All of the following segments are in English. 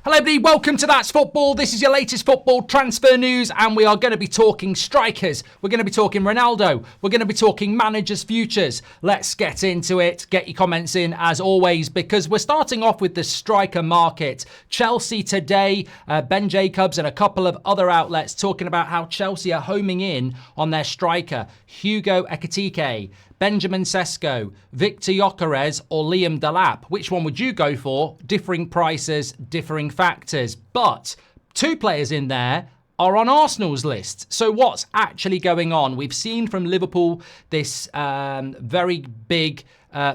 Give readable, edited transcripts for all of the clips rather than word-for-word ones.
Hello everybody, welcome to That's Football. This is your latest football transfer news and we are going to be talking strikers. We're going to be talking Ronaldo. We're going to be talking managers' futures. Let's get into it. Get your comments in as always because we're starting off with the striker market. Chelsea today, Ben Jacobs and a couple of other outlets talking about how Chelsea are homing in on their striker, Hugo Ekitike, Benjamin Sesko, Victor Gyokeres or Liam Delap. Which one would you go for? Differing prices, differing factors. But two players in there are on Arsenal's list. So what's actually going on? We've seen from Liverpool this very big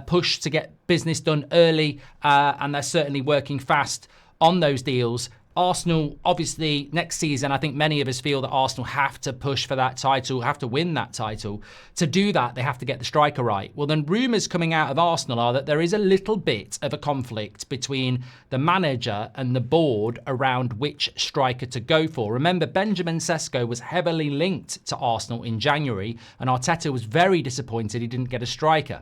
push to get business done early and they're certainly working fast on those deals. Arsenal, obviously, next season, I think many of us feel that Arsenal have to push for that title, have to win that title. To do that, they have to get the striker right. Well, then rumours coming out of Arsenal are that there is a little bit of a conflict between the manager and the board around which striker to go for. Remember, Benjamin Sesko was heavily linked to Arsenal in January, and Arteta was very disappointed he didn't get a striker.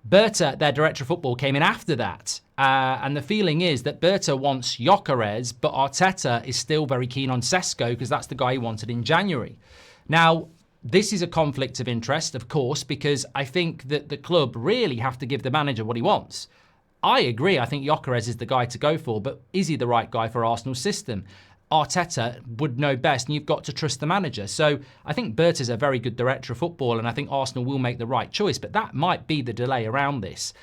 Berta, their director of football, came in after that. And the feeling is that Berta wants Gyokeres, but Arteta is still very keen on Sesko because that's the guy he wanted in January. Now, this is a conflict of interest, of course, because I think that the club really have to give the manager what he wants. I agree. I think Gyokeres is the guy to go for, but is he the right guy for Arsenal's system? Arteta would know best, and you've got to trust the manager. So I think Bert is a very good director of football, and I think Arsenal will make the right choice, but that might be the delay around this.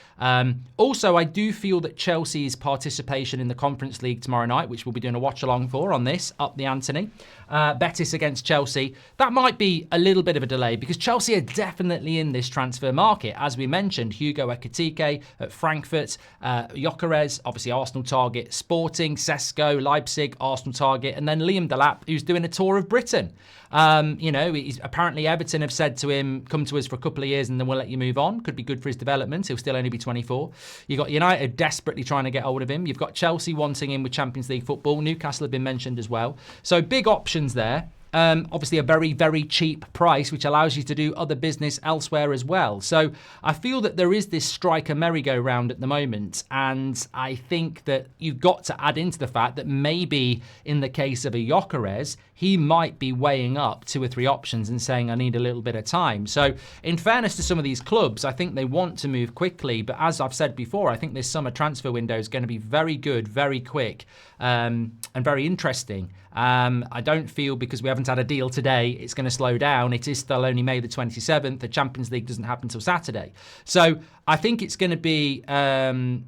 Also, I do feel that Chelsea's participation in the Conference League tomorrow night, which we'll be doing a watch-along for on this, up the Anthony, Betis against Chelsea, that might be a little bit of a delay because Chelsea are definitely in this transfer market. As we mentioned, Hugo Ekitike at Frankfurt, Gyokeres, obviously Arsenal target, Sporting, Sesko, Leipzig, Arsenal target, and then Liam Delap, who's doing a tour of Britain. Apparently Everton have said to him, come to us for a couple of years and then we'll let you move on. Could be good for his development. He'll still only be 24. You've got United desperately trying to get hold of him. You've got Chelsea wanting him with Champions League football. Newcastle have been mentioned as well. So big options there. Obviously a very, very cheap price, which allows you to do other business elsewhere as well. So I feel that there is this striker merry-go-round at the moment. And I think that you've got to add into the fact that maybe in the case of a Gyokeres, he might be weighing up 2 or 3 options and saying, I need a little bit of time. So in fairness to some of these clubs, I think they want to move quickly. But as I've said before, I think this summer transfer window is going to be very good, very quick, and very interesting. I don't feel because we haven't had a deal today, it's going to slow down. It is still only May the 27th. The Champions League doesn't happen until Saturday. So I think it's going to be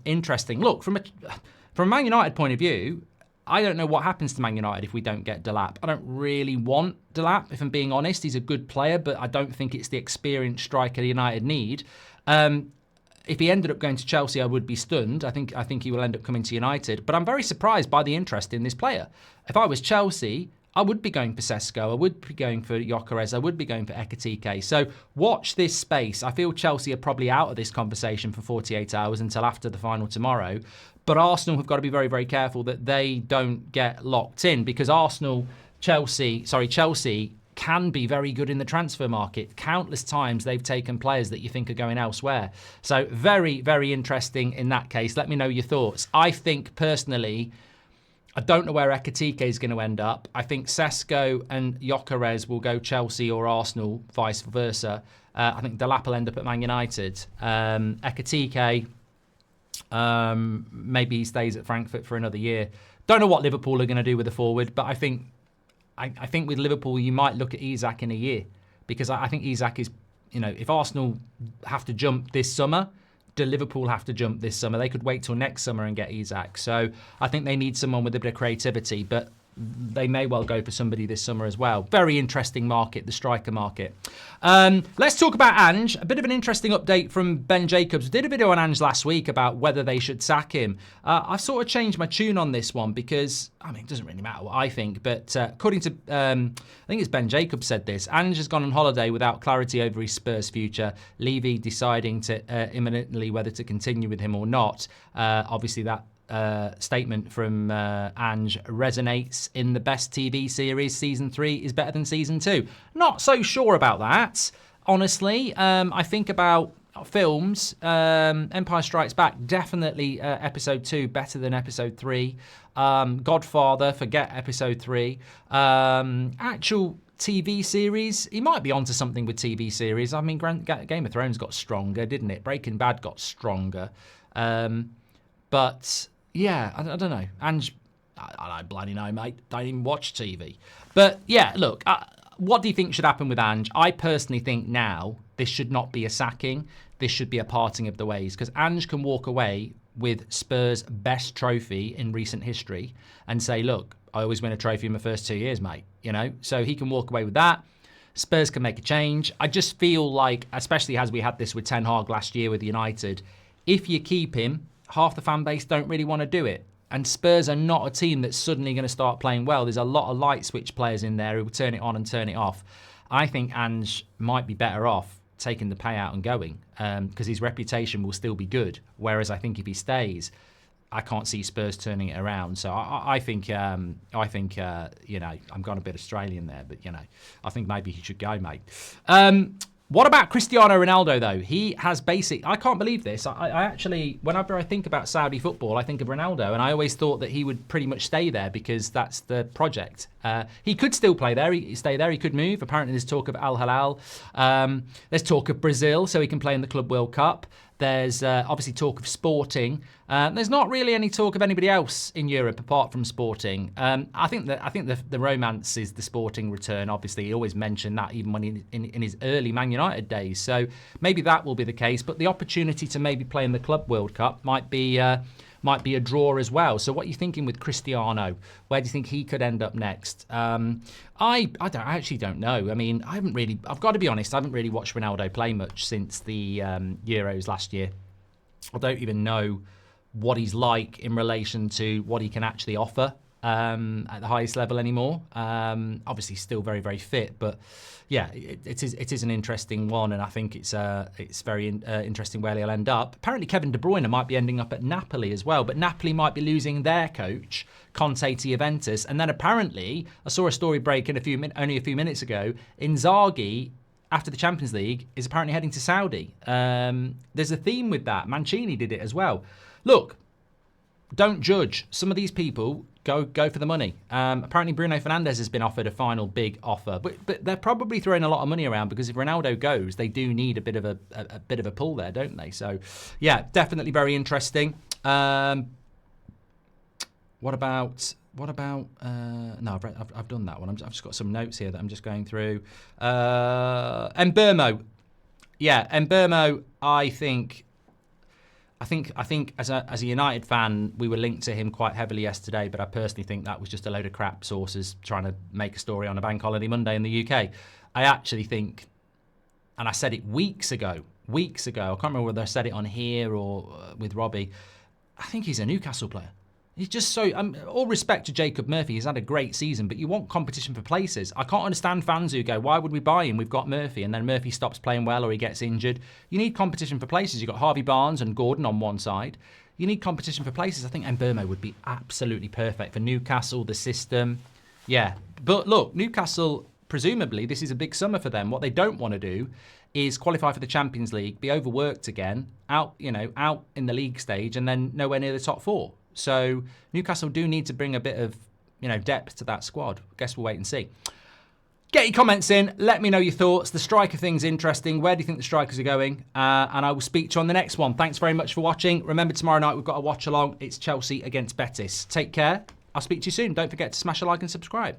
interesting. Look, from a Man United point of view, I don't know what happens to Man United if we don't get Delap. I don't really want Delap, if I'm being honest. He's a good player, but I don't think it's the experienced striker United need. If he ended up going to Chelsea, I would be stunned. I think he will end up coming to United. But I'm very surprised by the interest in this player. If I was Chelsea, I would be going for Sesko. I would be going for Gyokeres. I would be going for Ekitike. So watch this space. I feel Chelsea are probably out of this conversation for 48 hours until after the final tomorrow. But Arsenal have got to be very, very careful that they don't get locked in because Chelsea can be very good in the transfer market. Countless times they've taken players that you think are going elsewhere. So very, very interesting in that case. Let me know your thoughts. I think personally, I don't know where Ekitike is going to end up. I think Sesko and Gyokeres will go Chelsea or Arsenal, vice versa. I think Delap will end up at Man United. Ekitike, maybe he stays at Frankfurt for another year. Don't know what Liverpool are going to do with the forward, but I think with Liverpool, you might look at Isak in a year because I think Isak is, if Arsenal have to jump this summer, do Liverpool have to jump this summer? They could wait till next summer and get Isak. So I think they need someone with a bit of creativity, but they may well go for somebody this summer as well. Very interesting market, the striker market. Let's talk about Ange. A bit of an interesting update from Ben Jacobs. We did a video on Ange last week about whether they should sack him. I've sort of changed my tune on this one because, it doesn't really matter what I think, but according to, I think it's Ben Jacobs said this, Ange has gone on holiday without clarity over his Spurs future, Levy deciding to imminently whether to continue with him or not. Obviously that statement from Ange resonates in the best TV series. Season 3 is better than Season 2. Not so sure about that, honestly. I think about films, Empire Strikes Back, definitely episode 2 better than episode 3. Godfather, forget episode 3. Actual TV series, he might be onto something with TV series. I mean, Game of Thrones got stronger, didn't it? Breaking Bad got stronger. But yeah, I don't know. And I don't bloody know, mate. Don't even watch TV. But yeah, look, what do you think should happen with Ange? I personally think now this should not be a sacking. This should be a parting of the ways, because Ange can walk away with Spurs' best trophy in recent history and say, look, I always win a trophy in my first 2 years, mate. You know, so he can walk away with that. Spurs can make a change. I just feel like, especially as we had this with Ten Hag last year with United, if you keep him, half the fan base don't really want to do it. And Spurs are not a team that's suddenly going to start playing well. There's a lot of light switch players in there who will turn it on and turn it off. I think Ange might be better off taking the payout and going, because his reputation will still be good. Whereas I think if he stays, I can't see Spurs turning it around. So I think you know, I'm going a bit Australian there, but you know, I think maybe he should go, mate. What about Cristiano Ronaldo, though? He has I can't believe this. I actually, whenever I think about Saudi football, I think of Ronaldo, and I always thought that he would pretty much stay there because that's the project. He could still play there, stay there, he could move. Apparently there's talk of Al Hilal. There's talk of Brazil, so he can play in the Club World Cup. There's obviously talk of Sporting. There's not really any talk of anybody else in Europe apart from Sporting. I think the romance is the Sporting return. Obviously, he always mentioned that even when in his early Man United days. So maybe that will be the case. But the opportunity to maybe play in the Club World Cup might be a draw as well. So what are you thinking with Cristiano? Where do you think he could end up next? I actually don't know. I mean, I've got to be honest, I haven't really watched Ronaldo play much since the Euros last year. I don't even know what he's like in relation to what he can actually offer at the highest level anymore. Obviously still very, very fit, but yeah, it is an interesting one, and I think it's very interesting where he'll end up. Apparently Kevin De Bruyne might be ending up at Napoli as well, but Napoli might be losing their coach, Conte, to Juventus. And then apparently, I saw a story break only a few minutes ago, Inzaghi, after the Champions League, is apparently heading to Saudi. There's a theme with that. Mancini did it as well. Look, don't judge. Some of these people go for the money. Apparently Bruno Fernandes has been offered a final big offer, but they're probably throwing a lot of money around because if Ronaldo goes, they do need a bit of a pull there, don't they? So yeah, definitely very interesting. What about? No, I've done that one. I've just got some notes here that I'm just going through. Mbeumo, yeah, Mbeumo. I think as a United fan, we were linked to him quite heavily yesterday, but I personally think that was just a load of crap sources trying to make a story on a bank holiday Monday in the UK. I actually think, and I said it weeks ago, I can't remember whether I said it on here or with Robbie, I think he's a Newcastle player. He's just so, all respect to Jacob Murphy, he's had a great season, but you want competition for places. I can't understand fans who go, why would we buy him? We've got Murphy, and then Murphy stops playing well or he gets injured. You need competition for places. You've got Harvey Barnes and Gordon on one side. You need competition for places. I think Mbeumo would be absolutely perfect for Newcastle, the system. Yeah, but look, Newcastle, presumably, this is a big summer for them. What they don't want to do is qualify for the Champions League, be overworked again, out in the league stage, and then nowhere near the top four. So Newcastle do need to bring a bit of, depth to that squad. Guess we'll wait and see. Get your comments in. Let me know your thoughts. The striker thing's interesting. Where do you think the strikers are going? And I will speak to you on the next one. Thanks very much for watching. Remember, tomorrow night we've got a watch along. It's Chelsea against Betis. Take care. I'll speak to you soon. Don't forget to smash a like and subscribe.